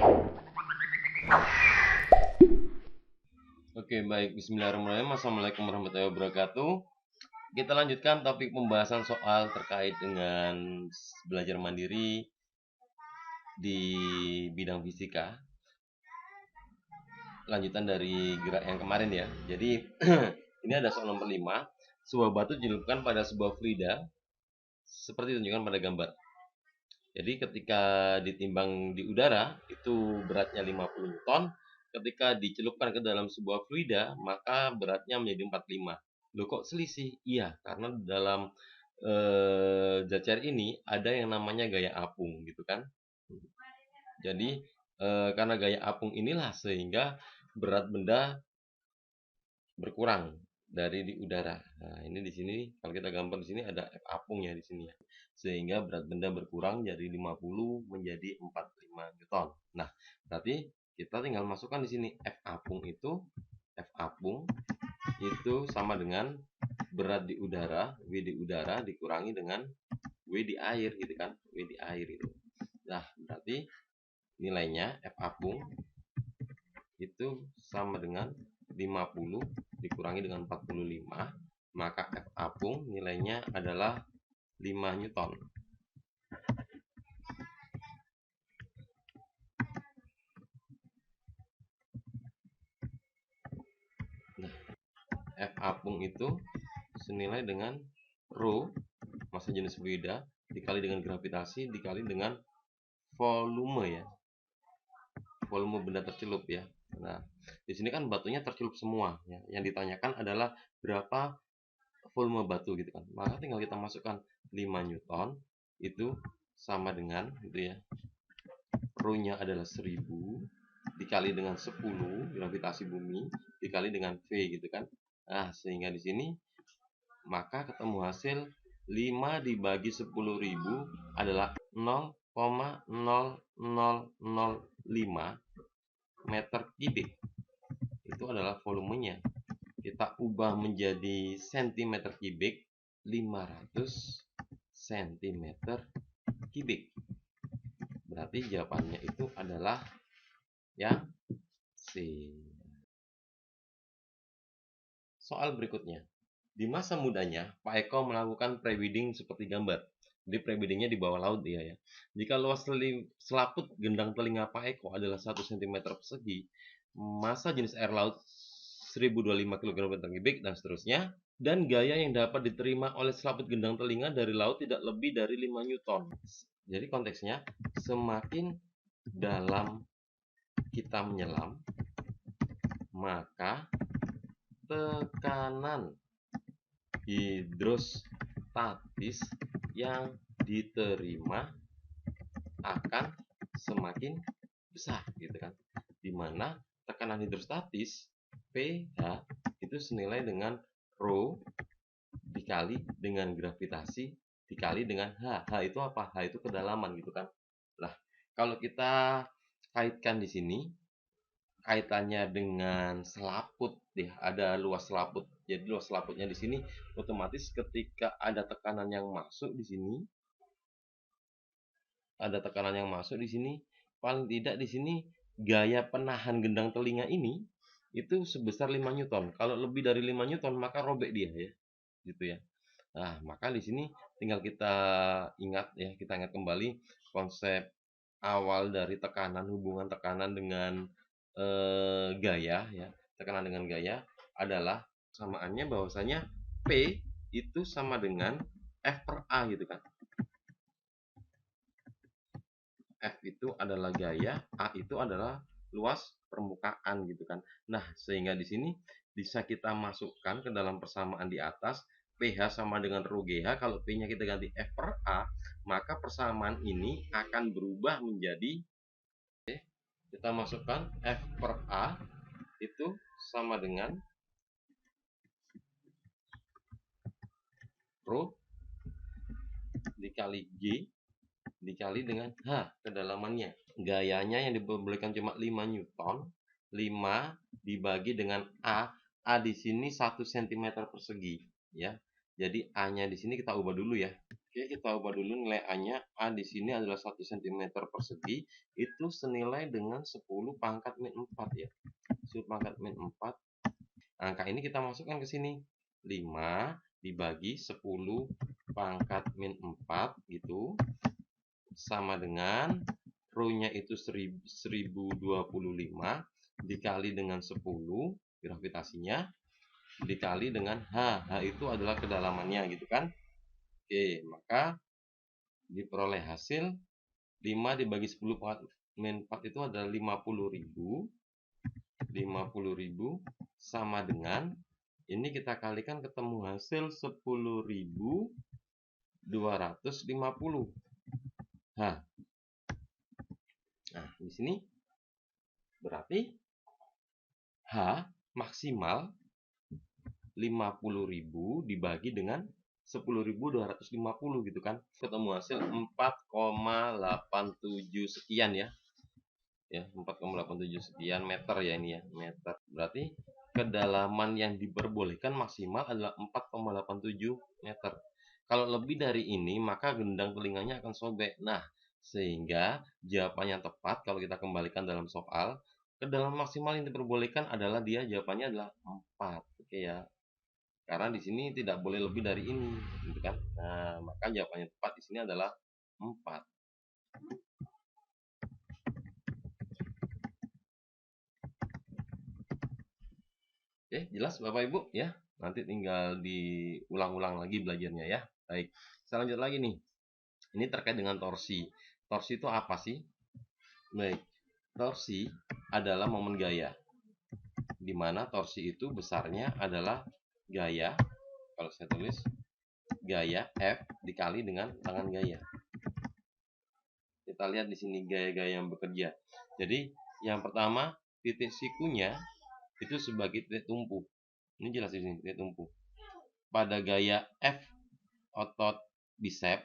Oke, baik. Bismillahirrahmanirrahim. Assalamualaikum warahmatullahi wabarakatuh. Kita lanjutkan topik pembahasan soal terkait dengan belajar mandiri di bidang fisika. Lanjutan dari gerak yang kemarin ya. Jadi ini ada soal nomor 5. Sebuah batu dicelupkan pada sebuah fluida seperti ditunjukkan pada gambar. Jadi ketika ditimbang di udara itu beratnya 50 Newton. Ketika dicelupkan ke dalam sebuah fluida maka beratnya menjadi 45. Loh kok selisih? Iya, karena dalam zat cair ini ada yang namanya gaya apung gitu kan. Jadi karena gaya apung inilah sehingga berat benda berkurang dari di udara. Nah, ini di sini kalau kita gambar di sini ada F apung ya di sini ya. Sehingga berat benda berkurang dari 50 menjadi 45 Newton. Nah, berarti kita tinggal masukkan di sini F apung itu sama dengan berat di udara, W di udara dikurangi dengan W di air gitu kan. W di air itu. Nah, berarti nilainya F apung itu sama dengan 50 dikurangi dengan 45, maka F apung nilainya adalah 5 Newton. Nah, F apung itu senilai dengan rho, massa jenis fluida, dikali dengan gravitasi, dikali dengan volume ya. Volume benda tercelup ya. Nah, di sini kan batunya tercelup semua ya. Yang ditanyakan adalah berapa volume batu gitu kan. Maka tinggal kita masukkan 5 Newton itu sama dengan gitu ya. Rho-nya adalah 1000 dikali dengan 10 gravitasi bumi dikali dengan V gitu kan. Nah, sehingga di sini maka ketemu hasil 5 dibagi 10.000 adalah 0,0005 meter kubik. Itu adalah volumenya. Kita ubah menjadi cm kubik, 500 cm kubik. Berarti jawabannya itu adalah yang C. Soal berikutnya. Di masa mudanya, Pak Eko melakukan prewedding seperti gambar. Jadi preweddingnya di bawah laut dia ya. Jika luas selaput gendang telinga Pak Eko adalah 1 cm persegi, massa jenis air laut 1025 kg per kubik dan seterusnya, dan gaya yang dapat diterima oleh selaput gendang telinga dari laut tidak lebih dari 5 Newton. Jadi konteksnya semakin dalam kita menyelam, maka tekanan hidrostatis yang diterima akan semakin besar gitu kan. Dimana tekanan hidrostatis pH itu senilai dengan rho dikali dengan gravitasi dikali dengan H. H itu apa? H itu kedalaman gitu kan. Nah, kalau kita kaitkan di sini kaitannya dengan selaput ya, ada luas selaput. Jadi luas selaputnya di sini otomatis ketika ada tekanan yang masuk di sini, paling tidak di sini gaya penahan gendang telinga ini itu sebesar 5 Newton. Kalau lebih dari 5 Newton maka robek dia ya. Gitu ya. Nah, maka di sini tinggal kita ingat ya, kita ingat kembali konsep awal dari tekanan, hubungan tekanan dengan gaya ya. Tekanan dengan gaya adalah samaannya bahwasanya P itu sama dengan F per A gitu kan. F itu adalah gaya, A itu adalah luas permukaan gitu kan. Nah, sehingga di sini bisa kita masukkan ke dalam persamaan di atas pH sama dengan rho GH. Kalau P-nya kita ganti F per A, maka persamaan ini akan berubah menjadi kita masukkan F per A itu sama dengan rho dikali G dikali dengan H kedalamannya. Gayanya yang diperbolehkan cuma 5 Newton. 5 dibagi dengan A. A di sini 1 cm persegi ya. Jadi A-nya di sini kita ubah dulu ya. Oke, kita ubah dulu nilai A-nya. A di sini adalah 1 cm persegi, itu senilai dengan 10 pangkat min 4 ya. 10 pangkat min 4. Angka ini kita masukkan ke sini. 5 dibagi 10 pangkat min 4 gitu. Sama dengan rho-nya itu 1025 dikali dengan 10 gravitasinya dikali dengan H. H itu adalah kedalamannya gitu kan. Oke, maka diperoleh hasil 5 dibagi 10 pangkat min 4 itu adalah 50.000. 50.000 sama dengan ini kita kalikan ketemu hasil 10.250. Nah, di sini berarti H maksimal 50.000 dibagi dengan 10.250 gitu kan. Ketemu hasil 4,87 sekian ya. Ya, 4,87 sekian meter ya ini ya, meter. Berarti kedalaman yang diperbolehkan maksimal adalah 4,87 meter. Kalau lebih dari ini, maka gendang telinganya akan sobek. Nah, sehingga jawaban yang tepat kalau kita kembalikan dalam soal, kedalaman maksimal yang diperbolehkan adalah jawabannya adalah 4. Oke ya. Karena di sini tidak boleh lebih dari ini, gitu kan? Nah, maka jawabannya tepat di sini adalah 4. Oke, jelas Bapak Ibu ya. Nanti tinggal diulang-ulang lagi belajarnya ya. Baik, kita lanjut lagi nih. Ini terkait dengan torsi. Torsi itu apa sih? Baik, torsi adalah momen gaya. Di mana torsi itu besarnya adalah gaya. Kalau saya tulis gaya F dikali dengan tangan gaya. Kita lihat di sini gaya-gaya yang bekerja. Jadi, yang pertama titik sikunya itu sebagai titik tumpu. Ini jelas di sini titik tumpu. Pada gaya F otot bicep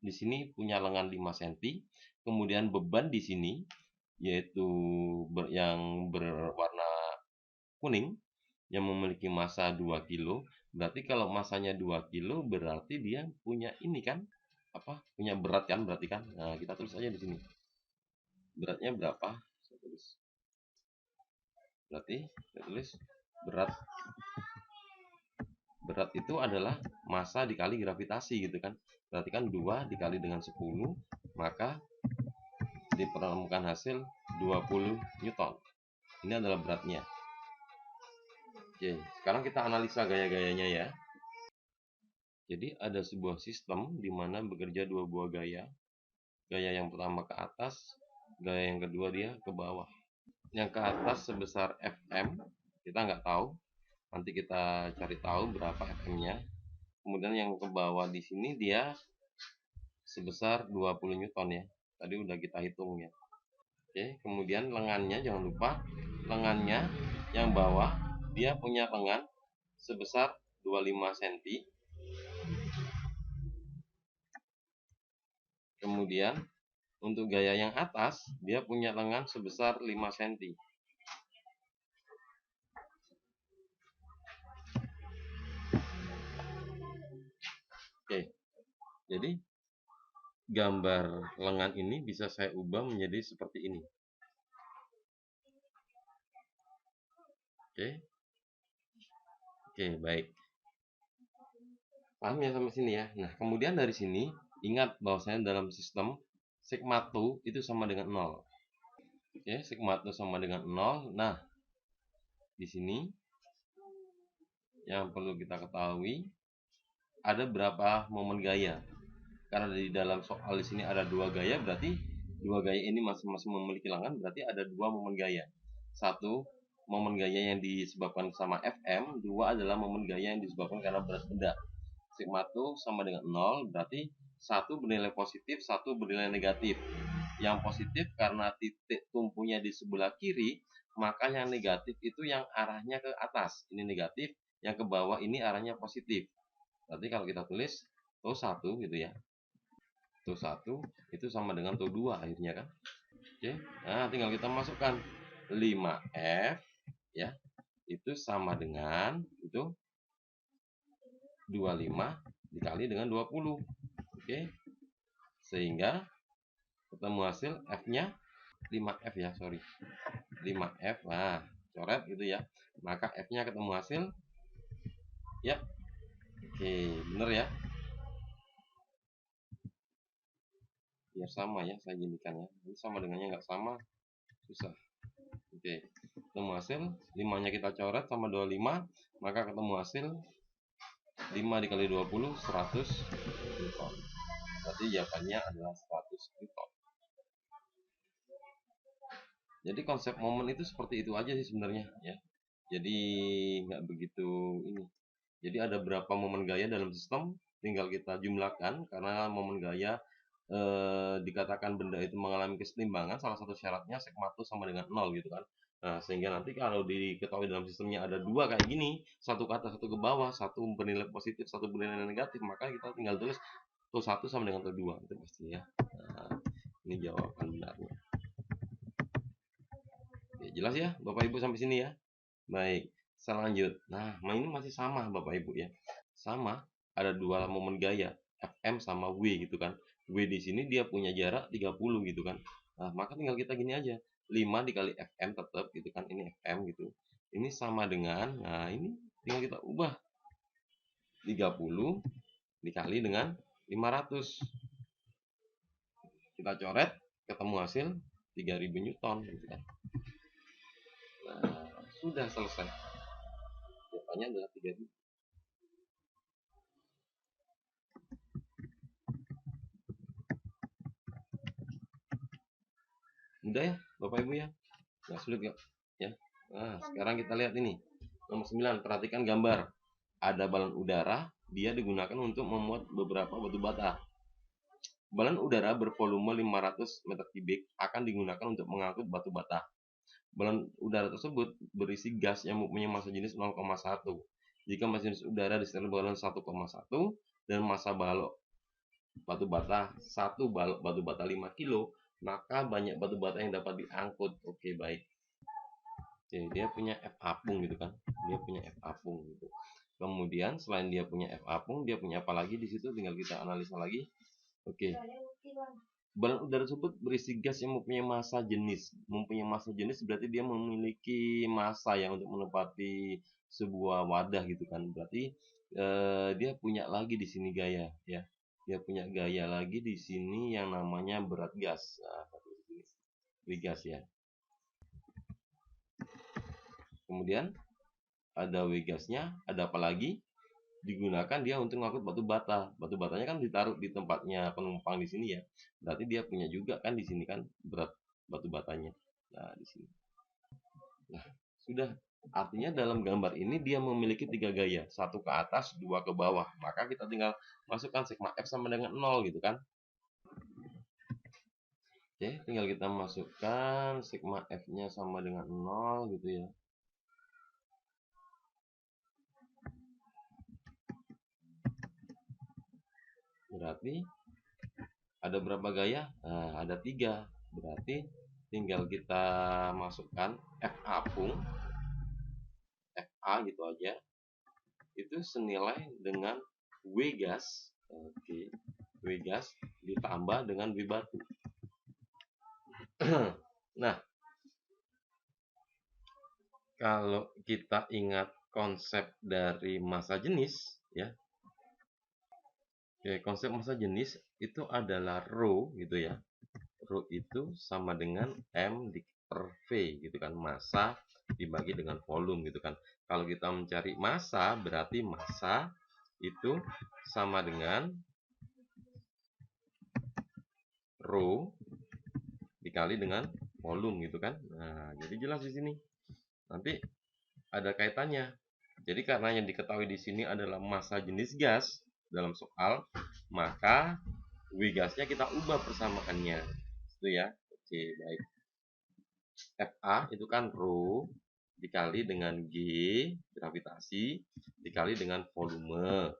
di sini punya lengan 5 cm, kemudian beban di sini yaitu yang berwarna kuning yang memiliki massa 2 kg. Berarti kalau massanya 2 kg berarti dia punya ini kan punya berat kan berarti kan. Nah, kita tulis aja di sini. Beratnya berapa? Saya tulis. Berarti saya tulis berat itu adalah massa dikali gravitasi gitu kan. Berarti kan 2 dikali dengan 10, maka dipertemukan hasil 20 Newton. Ini adalah beratnya. Oke, sekarang kita analisa gaya-gayanya ya. Jadi ada sebuah sistem di mana bekerja dua buah gaya. Gaya yang pertama ke atas, gaya yang kedua dia ke bawah. Yang ke atas sebesar Fm, kita nggak tahu. Nanti kita cari tahu berapa Fm-nya. Kemudian yang ke bawah di sini dia sebesar 20 Newton ya. Tadi udah kita hitung ya. Oke, kemudian lengannya jangan lupa, lengannya yang bawah dia punya lengan sebesar 25 cm. Kemudian untuk gaya yang atas dia punya lengan sebesar 5 cm. Oke. Jadi gambar lengan ini bisa saya ubah menjadi seperti ini. Oke. Oke, baik. Paham ya sampai sini ya. Nah, kemudian dari sini ingat bahwasanya dalam sistem sigma 2 itu sama dengan 0. Oke, sigma 2 sama dengan 0. Nah, di sini yang perlu kita ketahui ada berapa momen gaya. Karena di dalam soal di sini ada 2 gaya, berarti 2 gaya ini masing-masing memiliki lengan, berarti ada 2 momen gaya. 1 momen gaya yang disebabkan sama Fm, 2 adalah momen gaya yang disebabkan karena berat benda. Sigma 2 sama dengan 0, berarti 1 bernilai positif, 1 bernilai negatif. Yang positif karena titik tumpunya di sebelah kiri, maka yang negatif itu yang arahnya ke atas. Ini negatif, yang ke bawah ini arahnya positif. Berarti kalau kita tulis TO1 gitu ya. TO1 itu sama dengan TO2 akhirnya kan. Oke. Nah, tinggal kita masukkan 5F ya. Itu sama dengan itu 25 dikali dengan 20. Oke, sehingga ketemu hasil F-nya 5F ya, sorry. 5F. Nah, coret gitu ya. Maka F-nya ketemu hasil. Ya. Oke, bener ya. Biar sama ya, saya jadikan ya. Ini sama dengannya nggak sama, susah. Oke, ketemu hasil. 5-nya kita coret sama 25, maka ketemu hasil 5 dikali 20, 100 Newton. Berarti jawabannya adalah 100 Newton. Jadi konsep momen itu seperti itu aja sih sebenarnya ya. Jadi nggak begitu ini. Jadi ada berapa momen gaya dalam sistem, tinggal kita jumlahkan karena momen gaya dikatakan benda itu mengalami kesetimbangan, salah satu syaratnya sigma 1 sama dengan 0 gitu kan. Nah, sehingga nanti kalau diketahui dalam sistemnya ada dua kayak gini, satu ke atas, satu ke bawah, satu bernilai positif, satu bernilai negatif, maka kita tinggal tulis Tu1 sama dengan Tu2 itu pasti ya. Nah, ini jawaban benarnya. Oke, jelas ya Bapak Ibu sampai sini ya. Baik, selanjut. Nah, ini masih sama Bapak Ibu ya. Sama, ada dua momen gaya, Fm sama W gitu kan. W di sini dia punya jarak 30 gitu kan. Nah, maka tinggal kita gini aja. 5 dikali Fm tetap gitu kan. Ini Fm gitu. Ini sama dengan, nah ini tinggal kita ubah. 30 dikali dengan 500. Kita coret, ketemu hasil 3000 Newton gitu kan. Nah, sudah selesai. Jawabannya adalah 3000. Mudah ya, Bapak Ibu ya. Nggak sulit nggak? Ya. Nah, sekarang kita lihat ini. Nomor 9, perhatikan gambar. Ada balon udara, dia digunakan untuk memuat beberapa batu bata. Balon udara bervolume 500 meter kubik akan digunakan untuk mengangkut batu bata. Balon udara tersebut berisi gas yang mempunyai massa jenis 0,1. Jika massa jenis udara disetel balon 1,1 dan massa balok batu bata 1 balok batu bata 5 kilo, maka banyak batu bata yang dapat diangkut. Oke, baik. Oke, dia punya F apung gitu kan. Dia punya F apung gitu. Kemudian selain dia punya F apung, dia punya apa lagi di situ? Tinggal kita analisa lagi. Oke. Balon udara tersebut berisi gas yang mempunyai massa jenis. Mempunyai massa jenis berarti dia memiliki massa yang untuk menempati sebuah wadah gitu kan. Berarti dia punya lagi di sini gaya ya. Dia punya gaya lagi di sini yang namanya berat gas. Nah, berat gas ya. Kemudian ada W gasnya, ada apa lagi? Digunakan dia untuk ngangkut batu bata. Batu batanya kan ditaruh di tempatnya penumpang di sini ya. Berarti dia punya juga kan di sini kan berat batu batanya. Nah, di sini. Nah, sudah. Artinya dalam gambar ini dia memiliki 3 gaya, satu ke atas, 2 ke bawah. Maka kita tinggal masukkan sigma F sama dengan 0 gitu kan. Oke, tinggal kita masukkan sigma F-nya sama dengan 0 gitu ya. Berarti ada berapa gaya? Nah, ada 3. Berarti tinggal kita masukkan F apung, FA gitu aja. Itu senilai dengan W gas. Oke. W gas ditambah dengan W batu. Nah, kalau kita ingat konsep dari massa jenis ya. Oke, konsep massa jenis itu adalah rho gitu ya. Rho itu sama dengan M per V gitu kan, massa dibagi dengan volume gitu kan. Kalau kita mencari massa berarti massa itu sama dengan rho dikali dengan volume gitu kan. Nah, jadi jelas di sini. Nanti ada kaitannya. Jadi karena yang diketahui di sini adalah massa jenis gas dalam soal, maka W gasnya kita ubah persamaannya. Itu ya. Oke, baik. Fa itu kan rho dikali dengan G gravitasi dikali dengan volume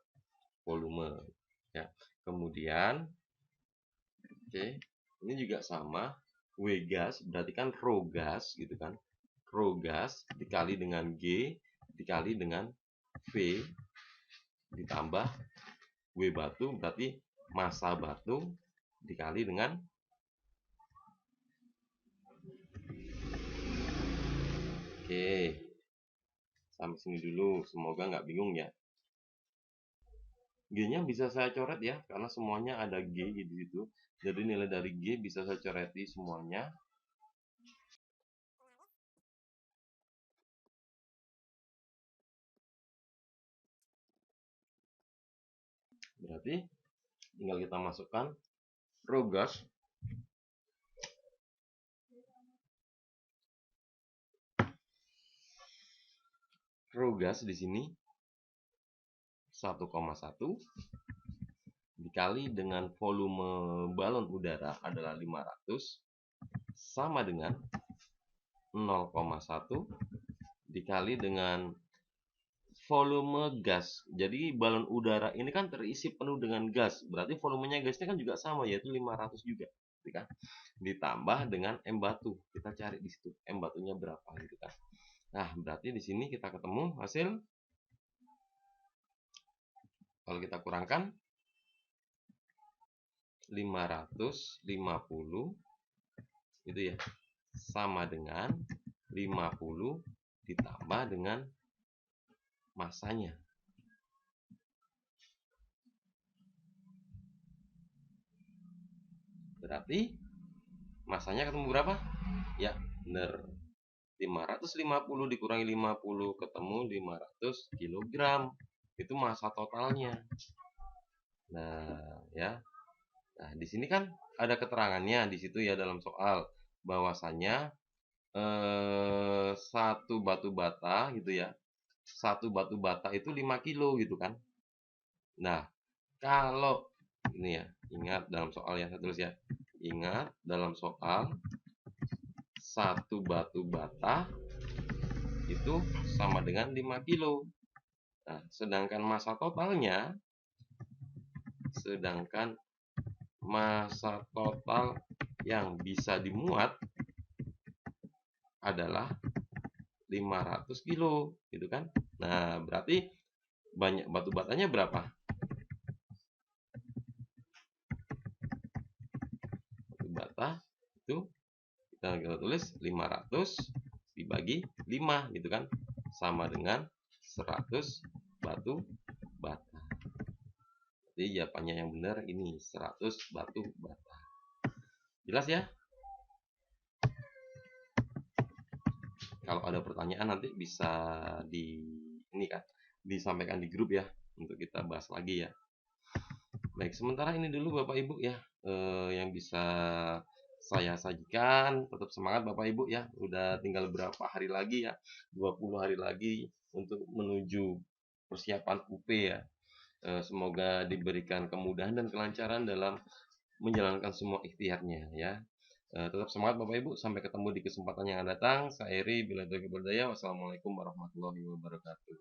ya. Kemudian oke, ini juga sama, W gas berarti kan rho gas gitu kan. Rho gas dikali dengan G dikali dengan V ditambah W batu berarti massa batu dikali dengan Oke, sampai sini dulu. Semoga nggak bingung ya. G-nya bisa saya coret ya, karena semuanya ada G di situ. Jadi nilai dari G bisa saya coreti semuanya. Berarti tinggal kita masukkan raw gas. Raw gas di sini 1,1 dikali dengan volume balon udara adalah 500 sama dengan 0,1 dikali dengan volume gas. Jadi balon udara ini kan terisi penuh dengan gas. Berarti volumenya gasnya kan juga sama, yaitu 500 juga, gitu kan. Ditambah dengan M batu. Kita cari di situ M batunya berapa gitu kan. Nah, berarti di sini kita ketemu hasil, kalau kita kurangkan 550 itu ya, sama dengan 50 ditambah dengan massanya. Berarti massanya ketemu berapa? Ya, benar. 550 dikurangi 50 ketemu 500 kg. Itu massa totalnya. Nah, ya. Nah, di sini kan ada keterangannya di situ ya dalam soal bahwasanya satu batu bata gitu ya. Satu batu bata itu 5 kilo gitu kan. Nah, kalau ini ya, ingat dalam soal yang saya tulis ya. Ingat dalam soal satu batu bata itu sama dengan 5 kilo. Nah, sedangkan massa total yang bisa dimuat adalah 500 kilo gitu kan. Nah, berarti banyak batu batanya berapa? Batu bata itu kita tulis 500 dibagi 5 gitu kan, sama dengan 100 batu bata. Jadi jawabannya yang benar ini 100 batu bata. Jelas ya? Kalau ada pertanyaan nanti bisa disampaikan di grup ya, untuk kita bahas lagi ya. Baik, sementara ini dulu Bapak Ibu ya, yang bisa saya sajikan. Tetap semangat Bapak Ibu ya, udah tinggal berapa hari lagi ya, 20 hari lagi untuk menuju persiapan UP ya. Semoga diberikan kemudahan dan kelancaran dalam menjalankan semua ikhtiarnya ya. Tetap semangat Bapak Ibu, sampai ketemu di kesempatan yang akan datang. Saya Eri, bila taufiq wal hidayah. Wassalamualaikum warahmatullahi wabarakatuh.